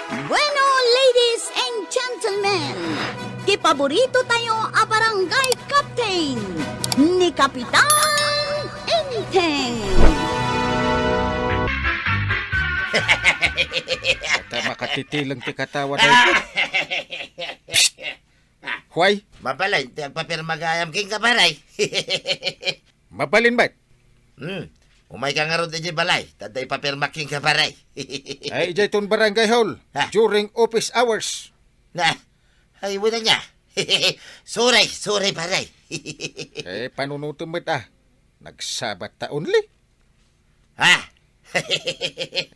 Bueno, ladies and gentlemen, di paborito tayo a barangay captain ni Kapitan Enteng. Ata makatitilang ti katawa na ito. Huway, Mabalay, ti agpapirmagayam king kabaray. mabalin ba't? Umay ka nga ron di balay, taday papirma king kabaray. Ay, ijay ton barangay hall Ha? during office hours. Na, ay wala niya. Suray paray. Eh, panunuto mo't nagsabat ta only. Ha?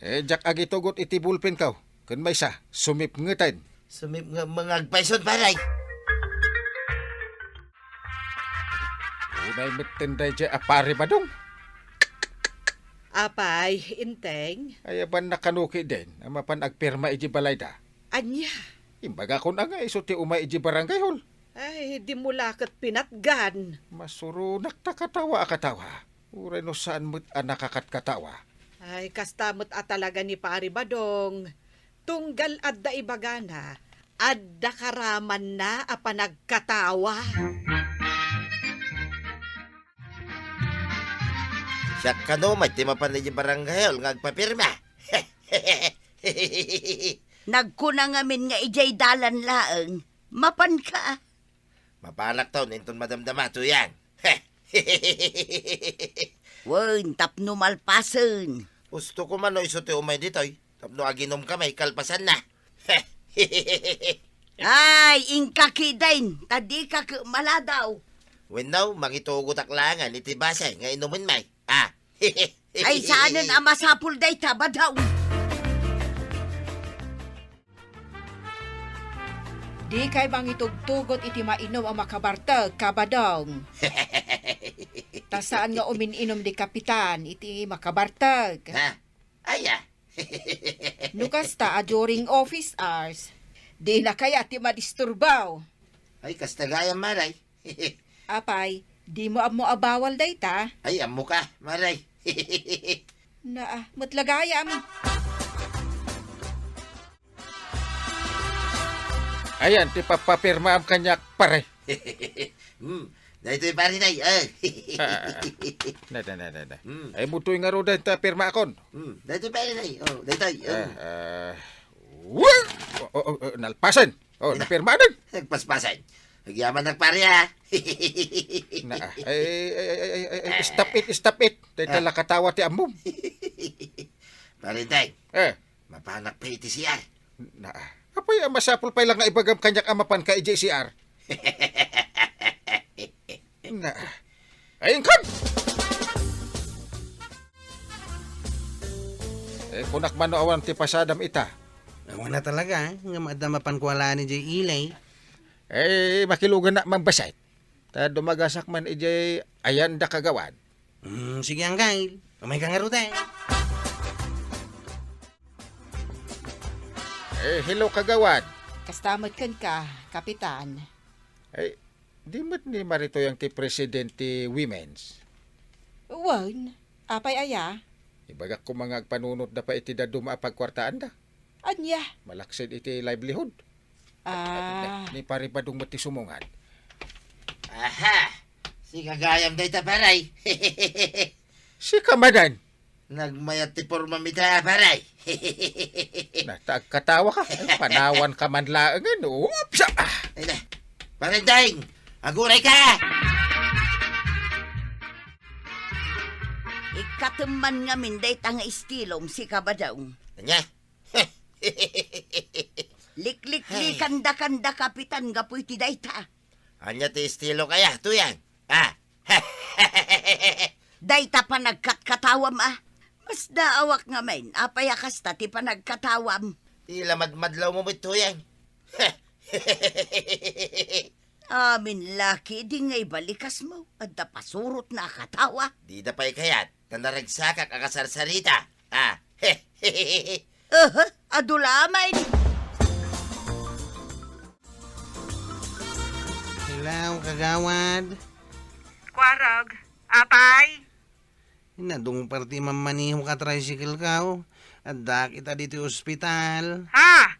Eh, jak agi tugot iti bulpen kaw. Kun may sa, sumip ngatan. Sumip nga mga agpaison paray. Unay metenday jay apari ba dong? Apay, Inteng. Ay, ban nakanuki din, ang mapan agpirma iji balay da. Anya. Imbaga ko na nga, iso ti umay iji barangay hall. Ay, di mo lakot pinatgan. Masuro naktakatawa akatawa. Uray no saan mo't nakakat katawa. Ay, kastamot at talaga ni Pari Badong. Tunggal adda ibagana. Adda karaman na a panagkatawa. Siya ka no, may timapan di barangay, nga agpapirma. Nagkuna ngamin nga ijay dalan laeng. Mapan ka. Mapanak taon, inton madamdama to yan. Wen, tapno malpasen. Gusto ko man no iso ti umay ditoy. Tapno aginom ka may kalpasan na. Ay, ingkakidain. Tadi ka maladaw. When now, mangitugot aklangan iti basay nga inumin may. Ah. Ay, saanan ang masapul day tabadaw. Di kay bang itugtugot iti mainom ang makabartag, kabadong. Tasaan nga umininom di kapitan, iti makabartag. Ha? Aya. Nukas ta during office hours. Di na kaya ti madisturbaw. Ay, kastagayang maray. Apay, di mo abawal day ta. Ay, amo ka, maray. Na, matlagayam. Ayan, ti papapirma ang kanyak pare. Dahito yung pari na Na. Ay, mutoy nga ro dahil ta pirma akon. Dahito yung pari na Oh, dahito. Nalpasan. Oh, napirma din. Nagpaspasan. Nagyaman ng pari ha. Na, stop it. Dahil tala katawa ti amom. Pari tay, Eh, mapanak pa iti siya. na, apoy masapul pa lang nga ibagam kanyak amapan ka IJCR. Na, ayun kan! Eh, kunak man no awan ti pasadam ita. Wala talaga, nga madamapan ko wala ni Jay Ilay. Eh, makilugan na mambasay. Ta dumagasak man ijay ayan da kagawan. Sige ang gail, umay ka nga rute. Eh, hello kagawan. Kastamot kan ka, kapitan. Eh, di mo't ni marito yung ti Presidente Women's. Wan, apay aya. Ibagak ko mga agpanunot da pa iti da duma pagkwartaan da. Anya. Malaksid iti livelihood. Ni pare ba dung mati sumungan. Aha! Si kagayam dahito paray. Si kamadan. Nagmayat ti porma mita paray. Natagkatawa ka. Ay, panawan ka man laangan. Oops! Ay na, paray daing, aguray ka! Ikatuman ngamin day tanga istilom si kabadaw. Anya? Liklik-kanda kapitan gapoy ti dayta. Anya ti estilo kaya, to yan. Ah! Dayta pa nagkatkatawam Mas daawak nga main, apayakas ta ti pa nagkatawam. Tila madmadlaw mo ito yan. Amin laki, di ngay balikas mo. At pasurot na katawa. Di da pa'y kayat, tanaragsakak akasarsarita. Ah! Adulamay. Hello, kagawad. Kwarog, apay. Nadung parti mamaniho ka tricycle ka, At dak ita dito ospital. Ha?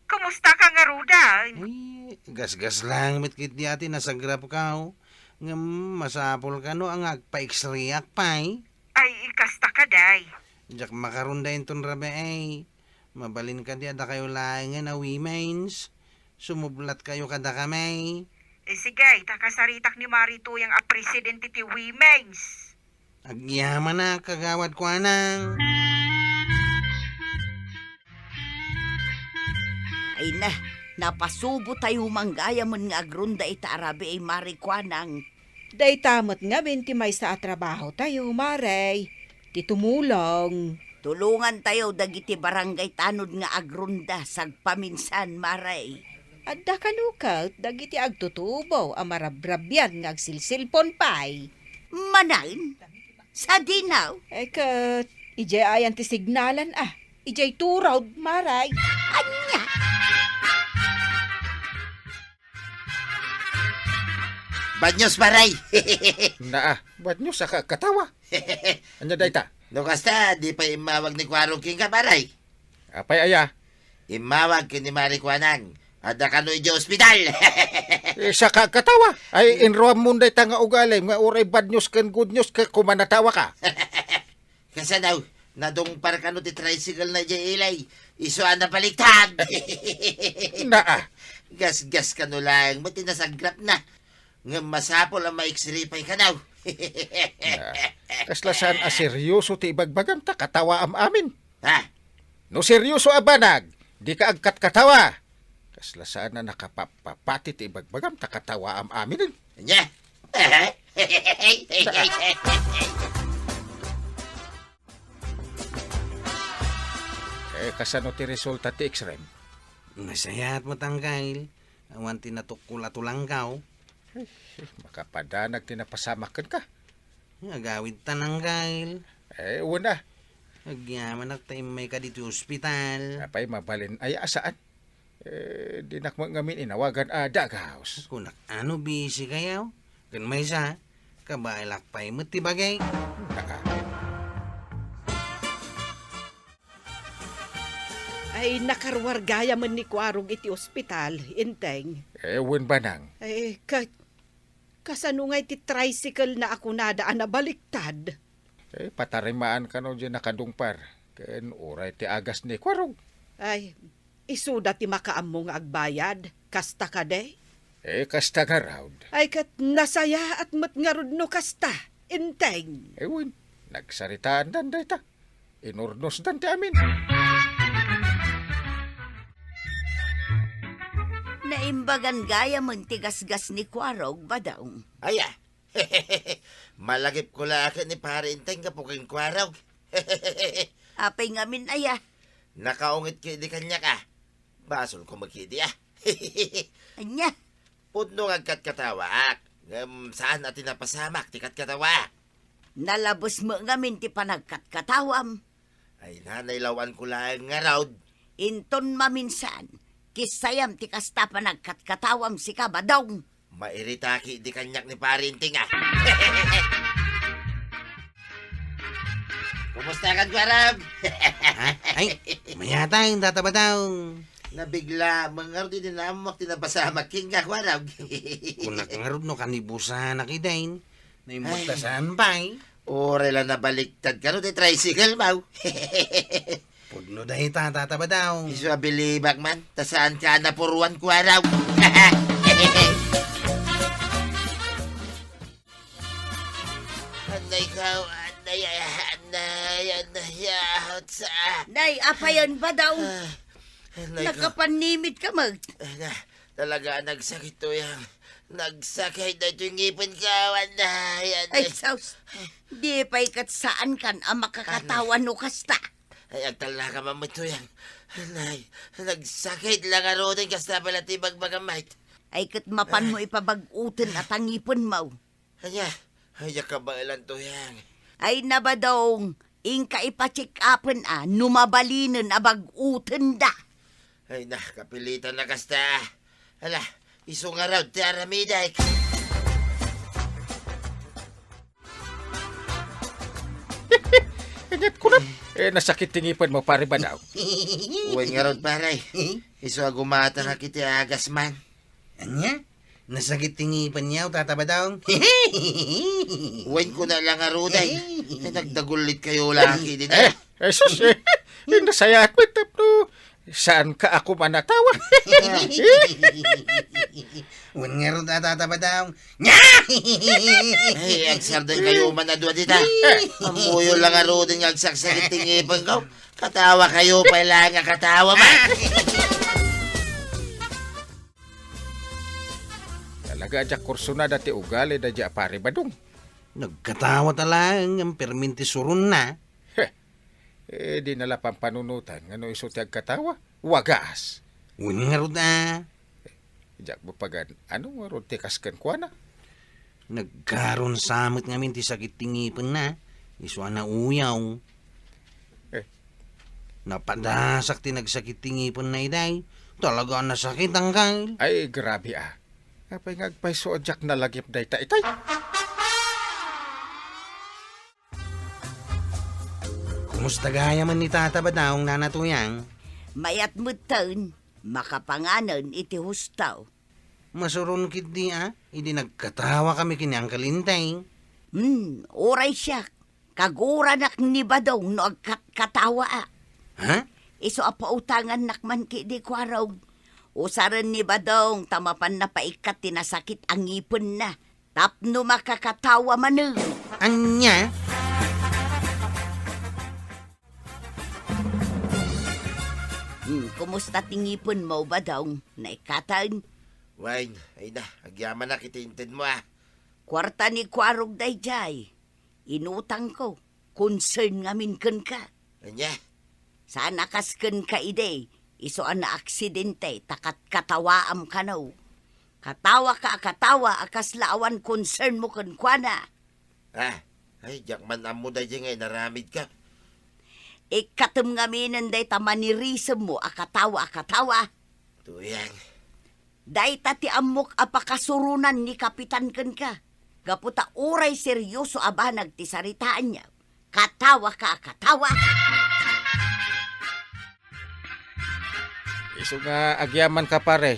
Kumusta ka nga, Rudan? Ay, gas-gas lang mitkit di ati nasagrap ka. Nga masapol ka no ang agpa-x-rayak pa Ay, ikasta ka, day. Jak makarunda ton rabe ay. Mabalin ka di ada kayo laingan na women's. Sumublat kayo kada kamay. Sige, takasaritak ni Marito yung presidente ti Women's. Agyaman na kagawad ko anang. Ay na, napasubo tayo manggaya man nga agrunda ita arabe ay marikwanang. Day tamot nga, binti may sa trabaho tayo, Maray. Ti tumulong. Tulungan tayo dagiti barangay tanod nga agrunda sagpaminsan maray. Adda kanukat, dagiti agtutubo, amarabrabyan nga agsilsilpon pay. Manain? Sa dinaw? Ay kat, ijay ayan ti signalan Ijay turaw, Maray. Anya? Bad news, Maray. Naa, ba't nyo sa katawa? Anya dayta? No kasta, di pa imawag ni Kwarong King ka, Maray. Apay aya? Imawag ka ni Marikwanang. Ada ka no ije ospital. Sa katawa? Ay, inruam mo dayta nga ugalay, nga uray bad news kan good news ka kumanatawa ka. Kasi daw, nadong par ka no ti tricycle na ije ilay. Isuan na baliktad. Naa, Gas-gas ka no lang, mati nasagrap na. Nga masapol ang maiksiripay ka daw. kaslasan a seryoso ti ibagbagam ta katawa am amin. Ha? No seryoso a banag, di ka agkat katawa. Kaslasan na nakapapapati ti ibagbagam ta katawa am amin. Anya? Kasano ti resulta ti X-ray? Nasayat mo tangkail. Awan tinatukula-tulang ka. Makapadanag tinapasamakan ka. Agawid tanang kail. Una, Agyaman nak tayo may ka dito ospital. apay mabalin ay asaan. Di nakmangamin inawagan a daghouse. Kunak ano busy kayaw? Kan may sa kabailak pa'y mo ti bagay. Ay, nakarwargaya man ni Kwarong iti ospital, inteng. Ewan banang. Ay, kasano nga iti tricycle na ako nadaan na baliktad. Patarimaan ka no dyan nakadungpar. Ken uray ti agas ni Kwarog. Ay, isuda ti makaamong agbayad, kasta ka de. Kasta nga raud. Ay, kat nasaya at matngarod no kasta, inteng. Ewan, nagsaritaan dan dayta. Inurnos dan ti amin. Naimbagan gaya man tigasgas ni Kwarog badaong. Aya. Malagip ko lang ni parinteng ka po kang Kwarog. Apay ngamin aya. Nakaungit kidi kanya ka. Basol ko magkidi Anya? Pudno agkat katawaak. Saan natin napasamak tikat katawa? Nalabos mo ngamin ti panagkatkatawam. Ay nanaylawan ko lang nga raw. Inton maminsan, kisayam ti kasta panagkatkatawam si kabadong. Mairitaki di kanyak ni parinting Kumusta kan Kwarog? Ay, mayatay tatabataw. Nabigla, mga din namak tinapasamak king ka Kwarog. Kunak ngarod no kanibusan nakidain. Naimutasan pa'y. Ore lang nabaliktad ka no, di tricycle mau. Pudno dahi tatabataw. Isu abilibak man, tasaan ka na puruan Kwarog. Anay ka, anay, sa... Nay, apayan badaw. Anay ka. Nakapanimit ka mag. Talaga nagsakit to yan. Nagsakit na ito yung ngipin ka. Ay, saus. Di pa ikat saan kan ang makakatawan no kasta. Ay, agtala ka mamito yan. Anay, nagsakit lang aro din kasta pala tibag bagamait. Ay kat mapan mo ipabag-utin at ang ipon mo. Anya, ay kabailan to yan. Ay nabadong, ingka ipacheck upin numabalinan abag-utin da. Ay na, kapilitan na kasta. Hala, iso nga raw, tiaramiday. Ingat ko na. Nasakit tingipan mo, pare ba daw? Uwan nga ron, paray. Iso agumata nga kiti agas man. Anya? Nasakit tingipan niya o tataba daw? Uwan ko na lang nga roday. Nagdagulit kayo laki din. sus, nasayat mo, tapno. Saan ka ako manatawa? Uwan nga ron tataba daw. Ay, agsardan kayo manadwa dita. Amuyo lang nga roday nga agsaksakit tingipan ko. Katawa kayo pa lang nga katawa man. Talaga dya kurso na dati ugali da dya pare ba dong? Nagkatawa talang ang perminti surun na. Di nala pang panunutan. Ngano iso tiyag katawa? Wagas. Uwan nga ron Diyak mo pagan. Ano nga ron tikaskan kwa na? Nagkaroon samot nga minti sakit tingipan na. Iso na uyaw. Napadasak tinagsakit tingipan na iday. Talaga nasakit ang kail. Ay, grabe ah. Kapay ngagpay so jak na lagip day itay. Kumusta gaya man ni Tata Badaong nanatuyang? Mayat mo taon, makapanganon iti hustaw. Masuron kit di Hindi nagkatawa kami kini ang kalintay. Oray siya. Kagura nak ni Badong no agkatawa Ha? Iso apautangan nakman ki di kwaraw. Usaran ni Badong tamapan na paikat tinasakit ang ipon na. Tapno makakatawa man. Anya? Kumusta tingipon mo, Badong? Naikatan? Wine, ay na, agyaman na kitintin mo Kwarta ni Kwarog dayjay. Inutang ko. Concern ngamin kan ka. Anya? Sana kasken ka ide. Iso na aksidente, takat katawaam ka no. Katawa akas laawan concern mo kan kwana. Ay, jakman amo da dyan ngay, naramid ka. Ikatum ngaminan day tamanirisem mo, akatawa. Tuyang. Day tati amok apakasurunan ni kapitan kan ka. Gaputa uray seryoso aba nagtisaritaan niya. Katawa. Iso nga agyaman ka pare.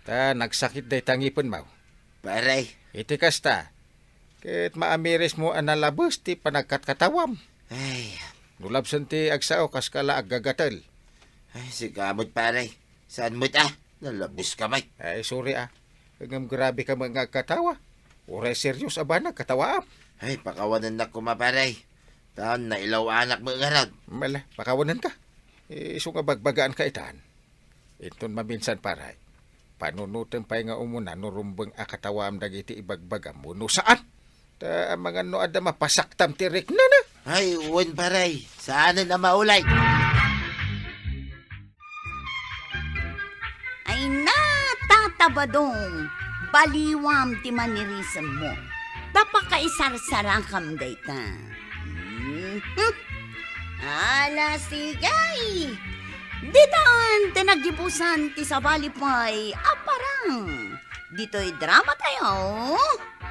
Ta nagsakit day tangipon mo. Paray. Iti kasta. Ket maamiris mo analabos ti panagkatkatawam. Ay, Nulabsan ti agsao kas kala aggagatal. si kamot paray. Saan mo't nalabos kamay. Ay sorry Hanggang grabe ka mga katawa. Uray serious aba nagkatawaam. Ay, pakawanan na kumaparay. Taon na ilaw anak mo nga Mala, pakawanan ka. Iso nga bagbagaan ka itaan. Inton maminsan paray. Panunutan pa nga umuna nurumbang akatawaam dagiti ibagbagam mo. No saan? Ta mga no ada mapasaktam tirik na. Ay, uwan paray. Saan na maulay? Ay natatabadong. Baliwam ti manirisem mo. Tapakaisarsaran kam dayta. Ala sigay. Ditan tinagdibusan ti sabalipay aparang. Dito'y drama tayo.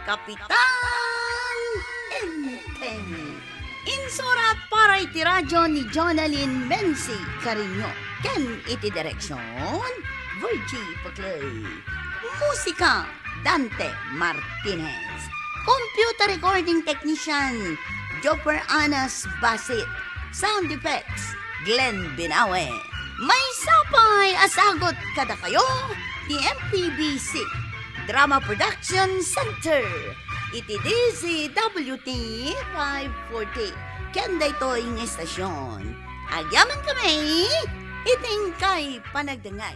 Kapitan Enteng. Insurat para iti radyo ni Jonalyn Menzi Carino. Ken iti direksyon Virgie Paclay. Musika Dante Martinez. Computer recording technician Jopper Anas Basit. Sound effects Glenn Binawe. May sapay asagot kada kayo di MPBC Drama Production Center. Iti DZWT 540. Kanda ito ang estasyon. Agyaman kami, iting kay panagdangay.